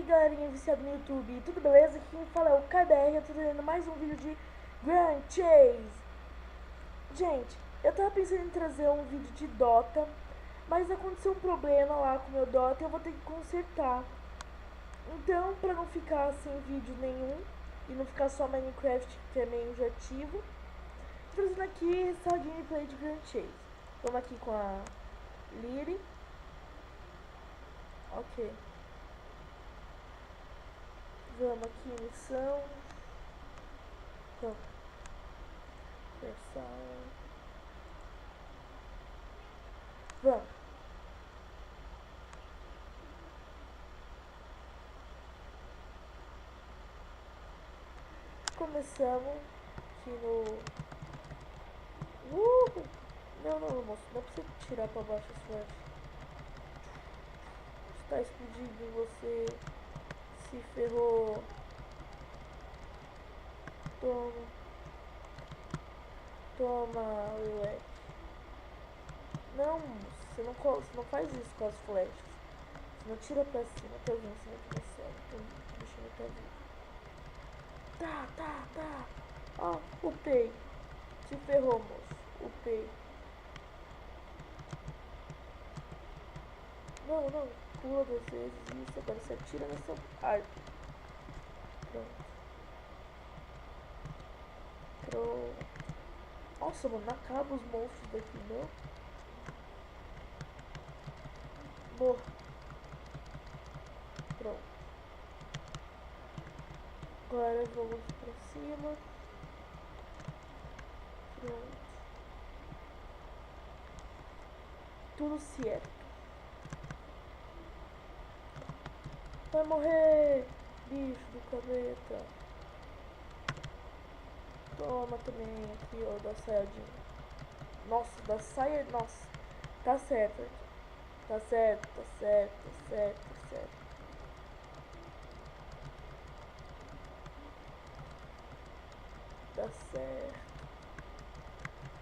aí, galerinha viciada no YouTube, tudo beleza? Aqui quem fala é o KBR, eu tô trazendo mais um vídeo de Grand Chase. Gente, eu tava pensando em trazer um vídeo de Dota, mas aconteceu um problema lá com o meu Dota e eu vou ter que consertar. Então, pra não ficar sem vídeo nenhum e não ficar só Minecraft, que é meio enjoativo, tô trazendo aqui essa gameplay de Grand Chase. Vamos aqui com a Lyri. Ok. Vamos aqui, missão. Vamos. Versão. Vamos. Começamos aqui no... Não, moço. Não é pra você tirar pra baixo as flechas. Está explodindo, você se ferrou. Toma. Toma, moleque. Não, você não faz isso com as flechas. Você não tira pra cima. Tá vendo? Você não tem céu. O bichinho tá vivo. Tá. Ó, upei. Se ferrou, moço. Upei. Não. Pula 2 vezes. Isso, agora você atira nessa arma. Pronto. Nossa, mano, não acaba os monstros daqui, não. Morra. Pronto. Agora vamos pra cima. Pronto. Tudo certo. Vai morrer, bicho do capeta. Toma também aqui, ó, da saiadinha. Nossa, da saia. Nossa, tá certo. Tá certo. Tá certo.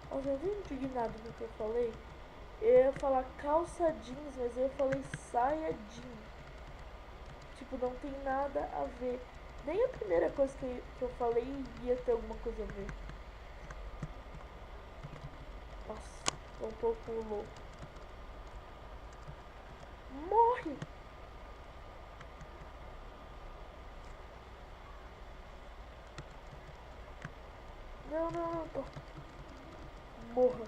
Nossa, eu vim indignado com o que eu falei. Eu ia falar calça jeans, mas eu falei saia jeans. Tipo, não tem nada a ver. Nem a primeira coisa que eu falei ia ter alguma coisa a ver. Nossa, tô um pouco louco. Morre! Não. Morra.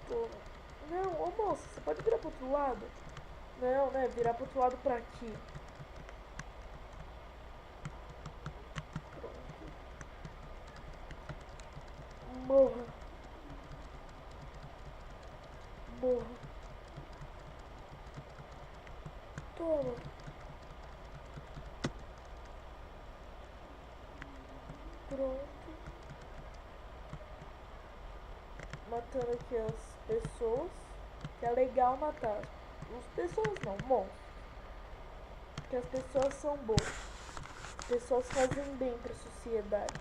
Toma. Não, ô moça, você pode virar pro outro lado? Não, né? Virar pro outro lado pra aqui. Pronto. Morra. Toma. Pronto. Matando aqui as pessoas. Que é legal matar. As pessoas não, monstros. Porque as pessoas são boas. As pessoas fazem bem pra sociedade.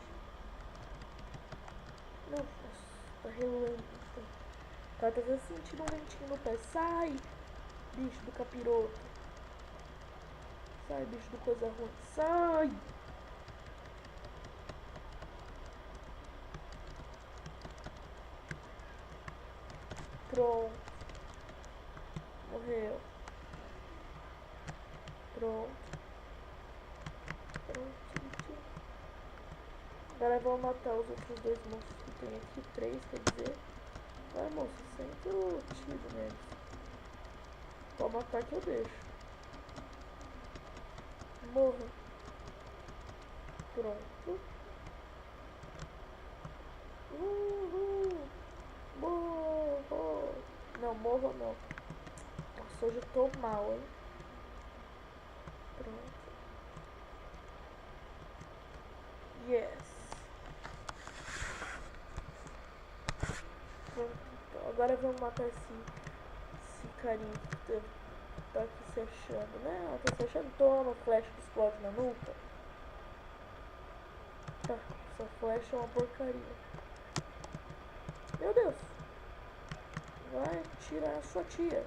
Não, nossa, tá relando. Tá sentindo um ventinho no pé. Sai, bicho do capiroto. Sai, bicho do coisa ruim. Sai! Pronto. Morreu. Pronto. Agora vamos matar os outros 2 monstros que tem aqui. 3, quer dizer. Vai, moço, senta o tiro neles. Pode matar que eu deixo. Morra. Pronto. Morro. Não, morro não. Nossa, hoje eu tô mal, hein. Pronto. Yes. Pronto. Agora vamos matar esse carinha que tá aqui se achando, né? Tá se achando. Toma, flecha que explode na nuca. Tá, essa flecha é uma porcaria. Meu Deus. Vai tirar a sua tia.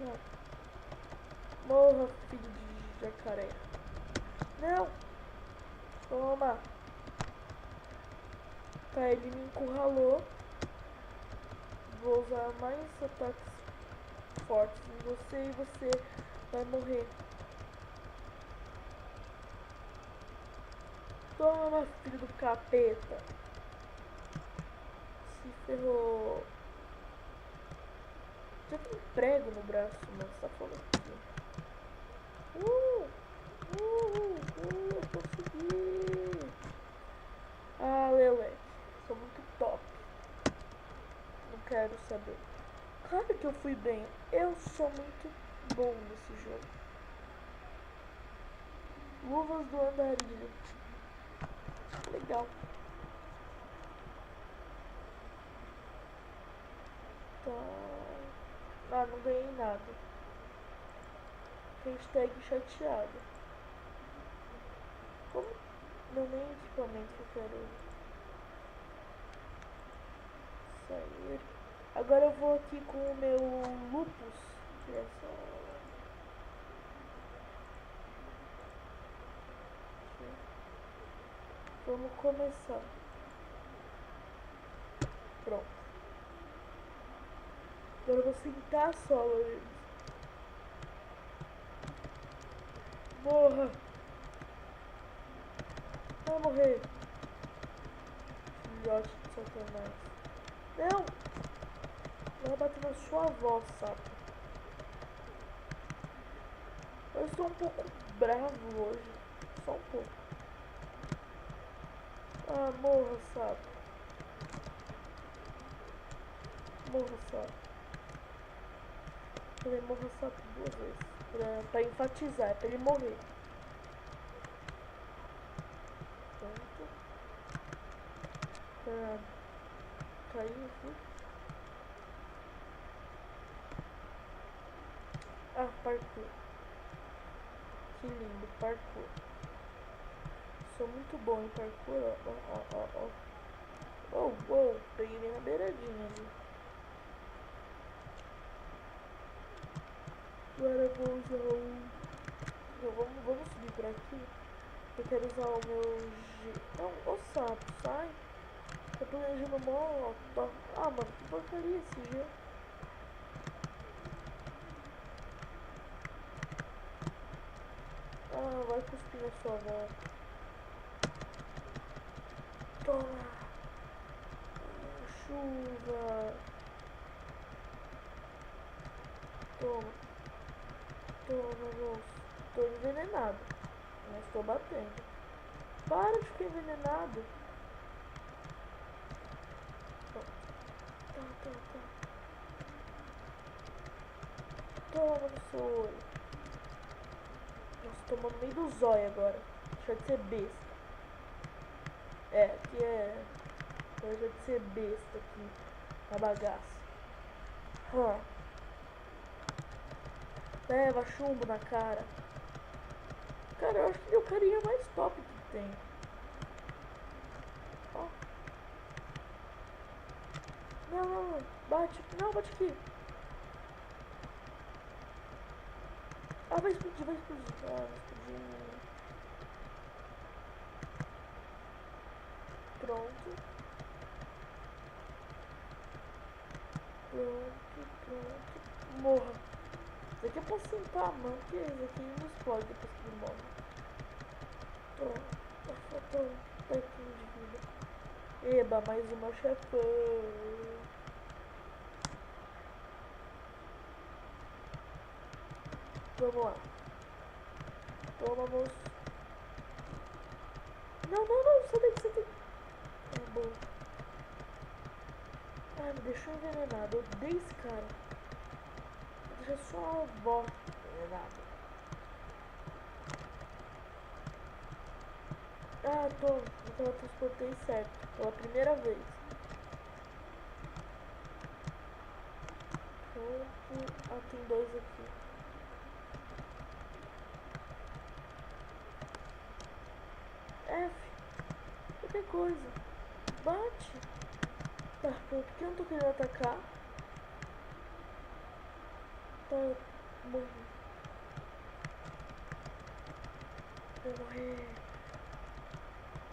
Morra. Morra, filho de jacaré. Não. Toma. Tá, ele me encurralou. Vou usar mais ataques fortes em você e você vai morrer. Toma, filho do capeta. Se ferrou. Já tem prego no braço, mano. Você tá falando aqui. Eu consegui. Ah, Leleque. Sou muito top. Não quero saber. Claro que eu fui bem. Eu sou muito bom nesse jogo. Luvas do andarilho. Legal. Tá. Ah, não ganhei nada. Hashtag chateado. Como? Não, nem equipamento que eu quero sair. Agora eu vou aqui com o meu lupus. Que é só... Vamos começar. Pronto. Agora eu vou sentar a sola deles. Morra! Vai morrer. Filhote de satanás. Não! Vai bater na sua avó, sapo. Eu estou um pouco bravo hoje. Só um pouco. Ah, morra, sapo. Morra, sapo. Falei morra, sapo 2 vezes. Pra enfatizar, é pra ele morrer. Pronto. Pra cair aqui. Ah, parkour. Que lindo, parkour. Sou muito bom em parkour, ó. Oh, peguei bem na beiradinha ali. Agora eu vou usar o... Vamos subir por aqui. Eu quero usar o meu G... Não, ô sapo, sai. Tô planejando mó... Ah, mano, que porcaria esse G. Ah, vai cuspir na sua avó. Toma. Chuva. Toma. Moço. Tô envenenado. Mas tô batendo. Para de ficar envenenado. Tá. Toma no seu olho. Nossa, tomou no meio do zóio agora. Deixa de ser besta. É, aqui é... Deixa de ser besta aqui. Na bagaça. Leva chumbo na cara. Cara, eu acho que ele é o carinha mais top que tem. Ó. Não. Bate. Não, bate aqui. Ah, vai explodir. Vai explodir. Pronto. Morra. Isso aqui é pra sentar a mão, porque isso aqui não explode depois que ele morre. Tá faltando um pouquinho de vida. Eba, mais uma chefão. Vamos lá. Toma, moço. Não, sai daqui. É bom. Ai, me deixou envenenado. Eu odeio esse cara. Vou deixar só a avó envenenada. Ah, tô. Então eu transportei certo. Pela primeira vez. Pronto. Ah, tem 2 aqui. F. Qualquer coisa. Bate. Tá, por que eu não tô querendo atacar? Tá, Mano. Vai morrer.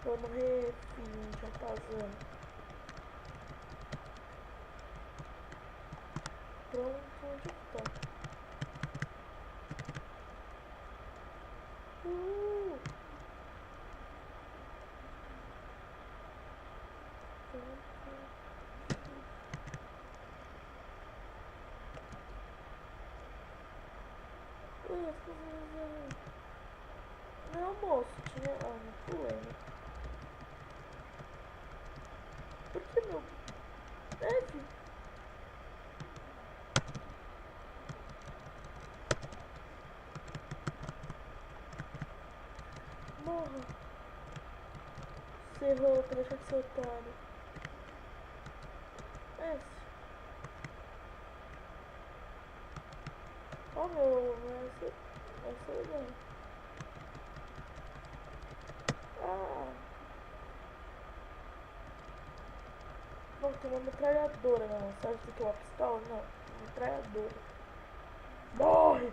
Vai morrer, filho. Já tá vazando. Pronto, onde tá? Não, moço, tinha. Ah, não pulei, né? Por que meu. F? Morra. Você errou pra deixar de ser otário. F. Oh meu, essa é legal. Ah. Não, tem uma metralhadora, não. Sabe o que é uma pistola? Não, uma metralhadora. Morre!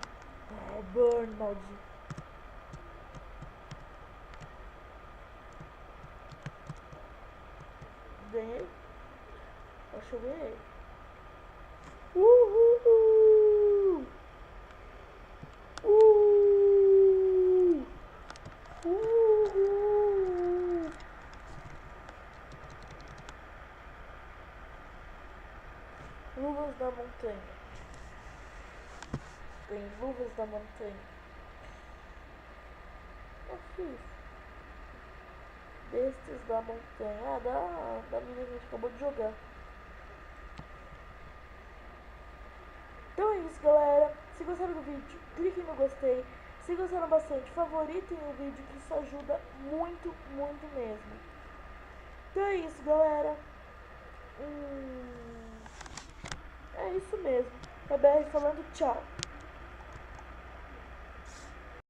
Ah, burn, maldito. Ganhei. Acho que eu ganhei. Uhul! Uhul! Uhul! Luvas da montanha. Tem luvas da montanha. Eu fiz. Bestas da montanha. Ah, da menina que a gente acabou de jogar. Então é isso, galera. Se gostaram do vídeo, cliquem no gostei. Se gostaram bastante, favoritem o vídeo, que isso ajuda muito, muito mesmo. Então é isso, galera. É isso mesmo. RBR falando tchau.